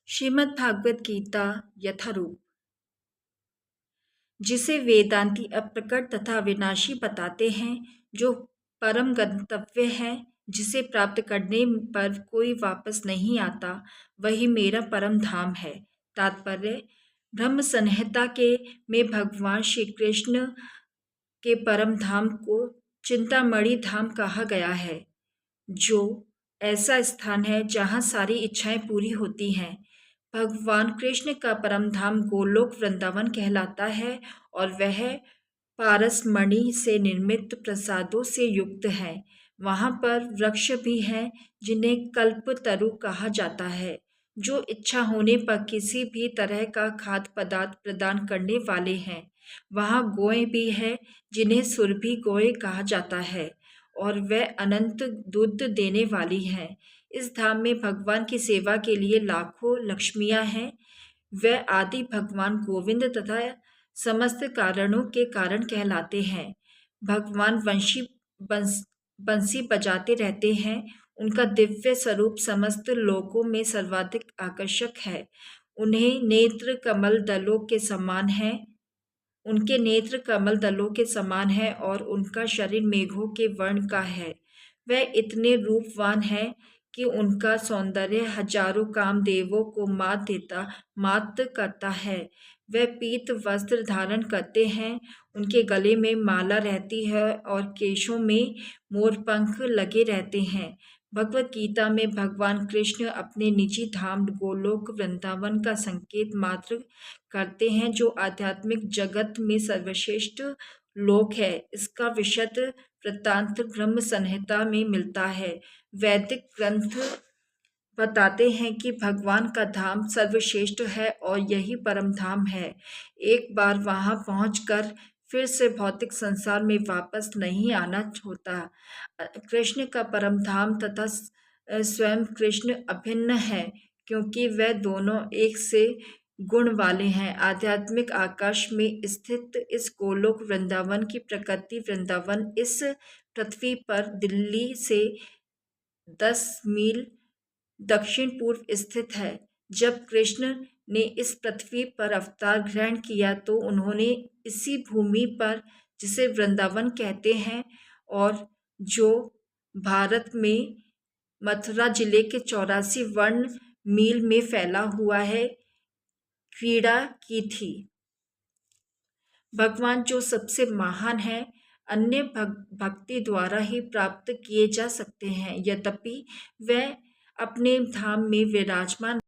श्रीमद् भागवत गीता यथारूप, जिसे वेदांती अप्रकट तथा विनाशी बताते हैं, जो परम गंतव्य है, जिसे प्राप्त करने पर कोई वापस नहीं आता, वही मेरा परम धाम है। तात्पर्य: ब्रह्म संहिता के में भगवान श्री कृष्ण के परम धाम को चिंतामणि धाम कहा गया है, जो ऐसा स्थान है जहाँ सारी इच्छाएं पूरी होती हैं। भगवान कृष्ण का परम धाम गोलोक वृंदावन कहलाता है और वह पारसमणि से निर्मित प्रसादों से युक्त है। वहाँ पर वृक्ष भी हैं जिन्हें कल्पतरु कहा जाता है, जो इच्छा होने पर किसी भी तरह का खाद्य पदार्थ प्रदान करने वाले हैं। वहाँ गौएं भी हैं जिन्हें सुरभि गौएं कहा जाता है और वह अनंत दूध देने वाली हैं। इस धाम में भगवान की सेवा के लिए लाखों लक्ष्मियां हैं। वह आदि भगवान गोविंद तथा समस्त कारणों के कारण कहलाते हैं। भगवान बंसी बजाते रहते हैं। उनका दिव्य स्वरूप समस्त लोकों में सर्वाधिक आकर्षक है। उन्हें नेत्र कमल दलों के समान है उनके नेत्र कमल दलों के समान है और उनका शरीर मेघों के वर्ण का है। वह इतने रूपवान है कि उनका सौंदर्य हजारों कामदेवों को मात करता है। वह पीत वस्त्र धारण करते हैं, उनके गले में माला रहती है और केशों में मोरपंख लगे रहते हैं। भगवत गीता में भगवान कृष्ण अपने निजी धाम गोलोक वृंदावन का संकेत मात्र करते हैं, जो आध्यात्मिक जगत में सर्वश्रेष्ठ लोक है। इसका विशद वृत्तांत ब्रह्म संहिता में मिलता है। वैदिक ग्रंथ बताते हैं कि भगवान का धाम सर्वश्रेष्ठ है और यही परम धाम है। एक बार वहां पहुंचकर फिर से भौतिक संसार में वापस नहीं आना होता। कृष्ण का परम धाम तथा स्वयं कृष्ण अभिन्न है, क्योंकि वह दोनों एक से गुण वाले हैं। आध्यात्मिक आकाश में स्थित इस गोलोक वृंदावन की प्रकृति वृंदावन इस पृथ्वी पर दिल्ली से 10 मील दक्षिण पूर्व स्थित है। जब कृष्ण ने इस पृथ्वी पर अवतार ग्रहण किया तो उन्होंने इसी भूमि पर, जिसे वृंदावन कहते हैं और जो भारत में मथुरा जिले के 84 वर्ग मील में फैला हुआ है, क्रीड़ा की थी। भगवान जो सबसे महान है, अन्य भक्ति द्वारा ही प्राप्त किए जा सकते हैं। यद्यपि वह अपने धाम में विराजमान